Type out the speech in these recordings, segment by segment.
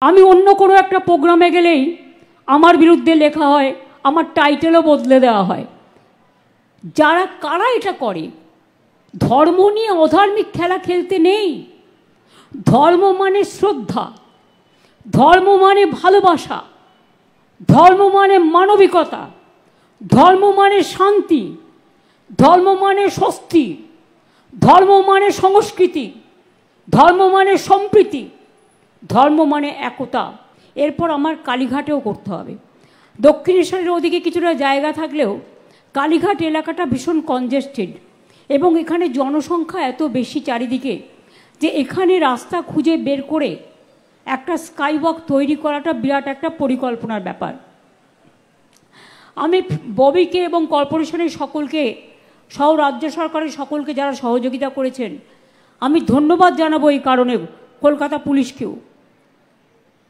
আমি অন্য কোনো একটা প্রোগ্রামে গেলেই আমার বিরুদ্ধে লেখা হয়, আমার টাইটেলও বদলে দেওয়া হয়। কারা এটা করে? ধর্ম নিয়ে অধার্মিক খেলা খেলতে নেই। ধর্ম মানে শ্রদ্ধা, ধর্ম মানে ভালোবাসা, ধর্ম মানে মানবিকতা, ধর্ম মানে শান্তি, ধর্ম মানে স্বস্তি, ধর্ম মানে সংস্কৃতি, ধর্ম মানে সম্প্রীতি, ধর্ম মানে একতা। এরপর আমার কালীঘাটেও করতে হবে। দক্ষিণেশ্বরের ওদিকে কিছুটা জায়গা থাকলেও কালীঘাট এলাকাটা ভীষণ কনজেস্টেড এবং এখানে জনসংখ্যা এত বেশি চারিদিকে যে এখানে রাস্তা খুঁজে বের করে একটা স্কাইওয়াক তৈরি করাটা বিরাট একটা পরিকল্পনার ব্যাপার। আমি ববিকে এবং কর্পোরেশনের সকলকে, সহ রাজ্য সরকারের সকলকে যারা সহযোগিতা করেছেন, আমি ধন্যবাদ জানাবো এই কারণে কলকাতা পুলিশকেও,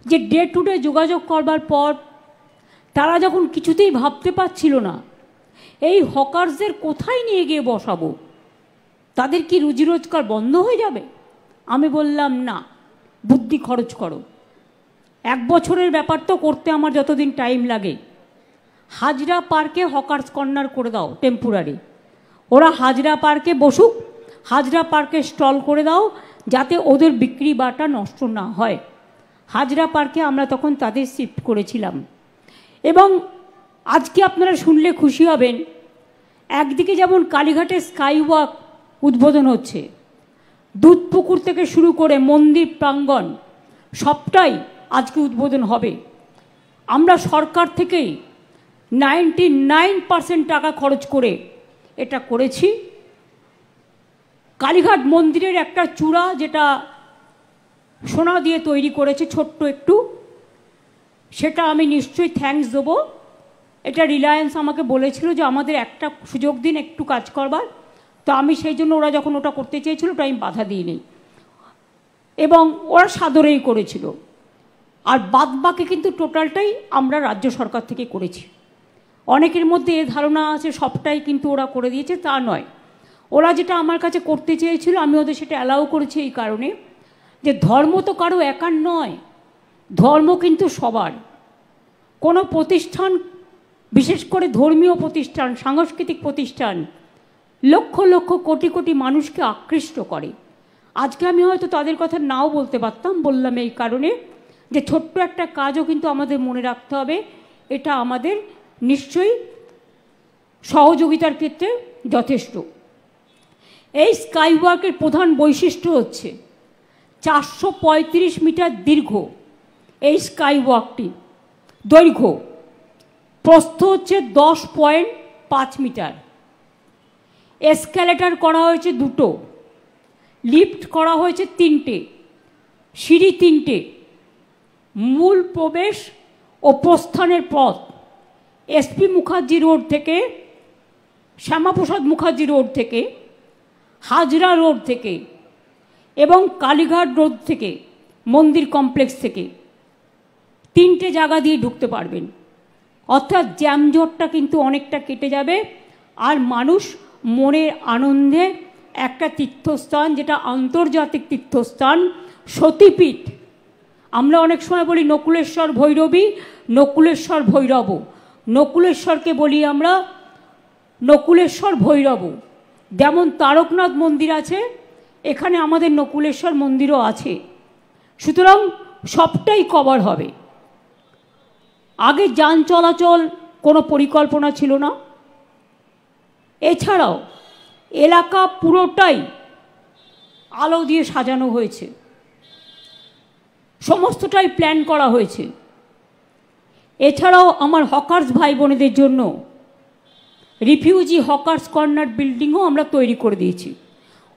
যে ডে টু ডে যোগাযোগ করবার পর তারা যখন কিছুতেই ভাবতে পারছিল না এই হকার্সদের কোথায় নিয়ে গিয়ে বসাবো, তাদের কি রুজি রোজগার বন্ধ হয়ে যাবে, আমি বললাম না, বুদ্ধি খরচ করো। 1 বছরের ব্যাপার তো করতে আমার যতদিন টাইম লাগে, হাজরা পার্কে হকার্স কর্নার করে দাও টেম্পোরারি। ওরা হাজরা পার্কে বসুক, হাজরা পার্কে স্টল করে দাও, যাতে ওদের বিক্রি বাটা নষ্ট না হয়। হাজরা পার্কে আমরা তখন তাদের শিফট করেছিলাম। এবং আজকে আপনারা শুনলে খুশি হবেন, একদিকে যেমন কালীঘাটে স্কাইওয়াক উদ্বোধন হচ্ছে, দুধপুকুর থেকে শুরু করে মন্দির প্রাঙ্গণ সবটাই আজকে উদ্বোধন হবে। আমরা সরকার থেকেই 99% টাকা খরচ করে এটা করেছি। কালীঘাট মন্দিরের একটা চূড়া যেটা সোনা দিয়ে তৈরি করেছে ছোট্ট একটু, সেটা আমি নিশ্চয়ই থ্যাঙ্কস দেবো। এটা রিলায়েন্স আমাকে বলেছিল যে আমাদের একটা সুযোগ দিন একটু কাজ করবার, তো আমি সেই জন্য ওরা যখন ওটা করতে চেয়েছিল ওটা আমি বাধা দিইনি এবং ওরা সাদরেই করেছিল। আর বাদবাকি কিন্তু টোটালটাই আমরা রাজ্য সরকার থেকে করেছি। অনেকের মধ্যে এ ধারণা আছে সবটাই কিন্তু ওরা করে দিয়েছে, তা নয়। ওরা যেটা আমার কাছে করতে চেয়েছিল আমি ওদের সেটা অ্যালাউ করেছি এই কারণে যে ধর্ম তো কারো একার নয়, ধর্ম কিন্তু সবার। কোনো প্রতিষ্ঠান, বিশেষ করে ধর্মীয় প্রতিষ্ঠান, সাংস্কৃতিক প্রতিষ্ঠান লক্ষ লক্ষ কোটি কোটি মানুষকে আকৃষ্ট করে। আজকে আমি হয়তো তাদের কথা নাও বলতে পারতাম, বললাম এই কারণে যে ছোট্ট একটা কাজও কিন্তু আমাদের মনে রাখতে হবে, এটা আমাদের নিশ্চয়ই সহযোগিতার ক্ষেত্রে যথেষ্ট। এই স্কাইওয়াকের প্রধান বৈশিষ্ট্য হচ্ছে 435 মিটার দীর্ঘ এই স্কাইওয়াকটি দৈর্ঘ্য, প্রস্থ হচ্ছে 10.5 মিটার, এসক্যালেটর করা হয়েছে 2টো, লিফট করা হয়েছে 3টে, সিঁড়ি 3টে, মূল প্রবেশ ও প্রস্থানের পথ এসপি মুখার্জি রোড থেকে, শ্যামাপ্রসাদ মুখার্জি রোড থেকে, হাজরা রোড থেকে এবং কালীঘাট রোড থেকে, মন্দির কমপ্লেক্স থেকে 3টে জায়গা দিয়ে ঢুকতে পারবেন। অর্থাৎ জ্যামজটটা কিন্তু অনেকটা কেটে যাবে। আর মানুষ মনের আনন্দে একটা তীর্থস্থান, যেটা আন্তর্জাতিক তীর্থস্থান, সতীপীঠ, আমরা অনেক সময় বলি নকুলেশ্বর ভৈরবী, নকুলেশ্বর ভৈরব, নকুলেশ্বরকে বলি আমরা নকুলেশ্বর ভৈরব। যেমন তারকনাথ মন্দির আছে, এখানে আমাদের নকুলেশ্বর মন্দিরও আছে। সুতরাং সবটাই কভার হবে। আগে যান চলাচল কোনো পরিকল্পনা ছিল না। এছাড়াও এলাকা পুরোটাই আলো দিয়ে সাজানো হয়েছে, সমস্তটাই প্ল্যান করা হয়েছে। এছাড়াও আমার হকার্স ভাই বোনেদের জন্য রিফিউজি হকার্স কর্নার বিল্ডিংও আমরা তৈরি করে দিয়েছি।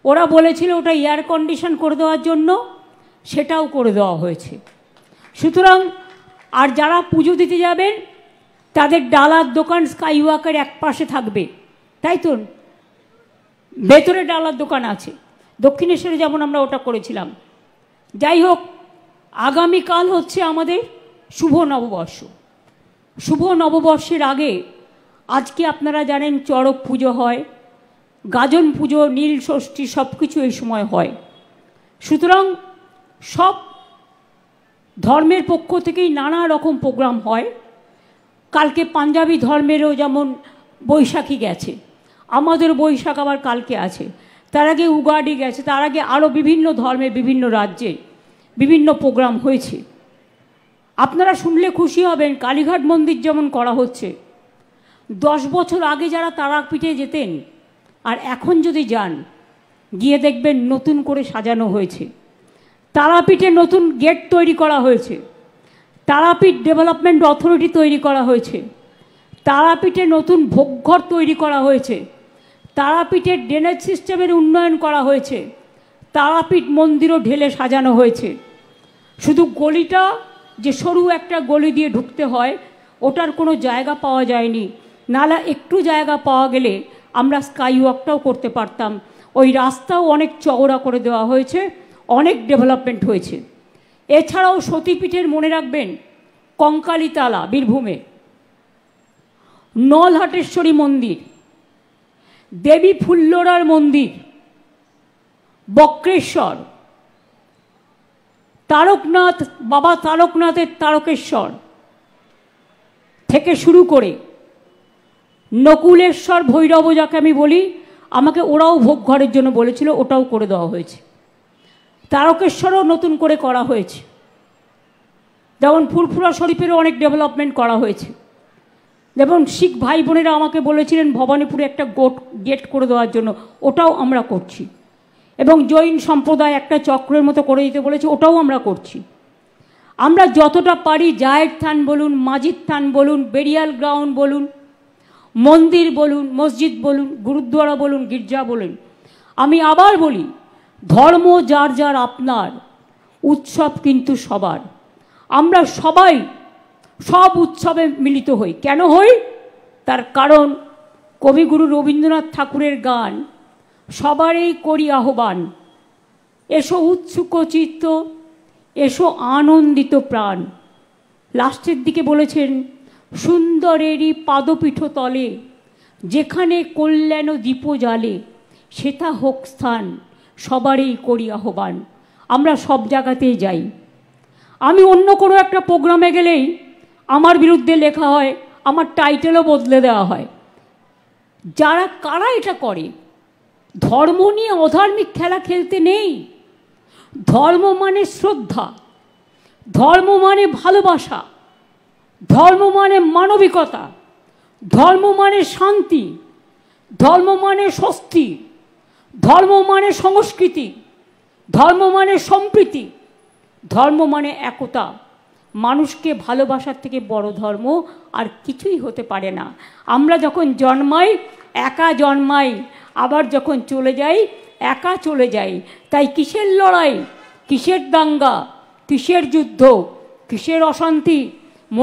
ওরা বলেছিল ওটা এয়ার কন্ডিশন করে দেওয়ার জন্য, সেটাও করে দেওয়া হয়েছে। সুতরাং আর যারা পুজো দিতে যাবেন তাদের ডালার দোকান স্কাইওয়াকের এক পাশে থাকবে, তাই তো? ভেতরে ডালার দোকান আছে, দক্ষিণেশ্বরে যেমন আমরা ওটা করেছিলাম। যাই হোক, আগামীকাল হচ্ছে আমাদের শুভ নববর্ষ। শুভ নববর্ষের আগে আজকে আপনারা জানেন চড়ক পুজো হয়, গাজন পুজো, নীল ষষ্ঠী, সব কিছু এই সময় হয়। সুতরাং সব ধর্মের পক্ষ থেকেই নানা রকম প্রোগ্রাম হয়। কালকে পাঞ্জাবি ধর্মেরও যেমন বৈশাখী গেছে, আমাদের বৈশাখ আবার কালকে আছে, তার আগে উগাডি গেছে, তার আগে আরও বিভিন্ন ধর্মের বিভিন্ন রাজ্যে বিভিন্ন প্রোগ্রাম হয়েছে। আপনারা শুনলে খুশি হবেন, কালীঘাট মন্দির যেমন করা হচ্ছে। 10 বছর আগে যারা তারাপীঠে যেতেন আর এখন যদি যান, গিয়ে দেখবেন নতুন করে সাজানো হয়েছে। তারাপীঠে নতুন গেট তৈরি করা হয়েছে, তারাপীঠ ডেভেলপমেন্ট অথরিটি তৈরি করা হয়েছে, তারাপীঠে নতুন ভোগঘর তৈরি করা হয়েছে, তারাপীঠের ড্রেনেজ সিস্টেমের উন্নয়ন করা হয়েছে, তারাপীঠ মন্দিরও ঢেলে সাজানো হয়েছে। শুধু গলিটা যে সরু একটা গলি দিয়ে ঢুকতে হয়, ওটার কোনো জায়গা পাওয়া যায়নি, নালা একটু জায়গা পাওয়া গেলে আমরা স্কাই ওয়াকটাও করতে পারতাম। ওই রাস্তাও অনেক চওড়া করে দেওয়া হয়েছে, অনেক ডেভেলপমেন্ট হয়েছে। এছাড়াও সতীপীঠের মনে রাখবেন কঙ্কালীতলা বীরভূমে, নলহাটেশ্বরী মন্দির, দেবী ফুল্লরার মন্দির, বক্রেশ্বর, তারকনাথ, বাবা তারকনাথের তারকেশ্বর থেকে শুরু করে নকুলেশ্বর ভৈরব, যাকে আমি বলি, আমাকে ওরাও ভোগ ঘরের জন্য বলেছিল, ওটাও করে দেওয়া হয়েছে। তারকেশ্বরও নতুন করে করা হয়েছে। যেমন ফুরফুরা শরীফেরও অনেক ডেভেলপমেন্ট করা হয়েছে। যেমন শিখ ভাই বোনেরা আমাকে বলেছিলেন ভবানীপুরে একটা গেট করে দেওয়ার জন্য, ওটাও আমরা করছি। এবং জৈন সম্প্রদায় একটা চক্রের মতো করে দিতে বলেছে, ওটাও আমরা করছি। আমরা যতটা পারি জায়ের থান বলুন, মাজিদ থান বলুন, বেরিয়াল গ্রাউন্ড বলুন, মন্দির বলুন, মসজিদ বলুন, গুরুদ্বারা বলুন, গির্জা বলুন, আমি আবার বলি, ধর্ম যার যার আপনার, উৎসব কিন্তু সবার। আমরা সবাই সব উৎসবে মিলিত হই। কেন হই? তার কারণ কবিগুরু রবীন্দ্রনাথ ঠাকুরের গান, সবারই করি আহ্বান, এসো উৎসুক চিত্ত, এসো আনন্দিত প্রাণ। লাস্টের দিকে বলেছেন, সুন্দরেরই পাদপীঠ তলে, যেখানে কল্যাণ দীপ জ্বালে, সেটা হোক স্থান, সবারই করি আহ্বান। আমরা সব জায়গাতেই যাই। আমি অন্য কোনো একটা প্রোগ্রামে গেলেই আমার বিরুদ্ধে লেখা হয়, আমার টাইটেলও বদলে দেওয়া হয়। কারা এটা করে? ধর্ম নিয়ে অধার্মিক খেলা খেলতে নেই। ধর্ম মানে শ্রদ্ধা, ধর্ম মানে ভালোবাসা, ধর্ম মানে মানবিকতা, ধর্ম মানে শান্তি, ধর্ম মানে স্বস্তি, ধর্ম মানে সংস্কৃতি, ধর্ম মানে সম্প্রীতি, ধর্ম মানে একতা। মানুষকে ভালোবাসার থেকে বড় ধর্ম আর কিছুই হতে পারে না। আমরা যখন জন্মাই একা জন্মাই, আবার যখন চলে যাই একা চলে যাই। তাই কিসের লড়াই, কিসের দাঙ্গা, কিসের যুদ্ধ, কিসের অশান্তি?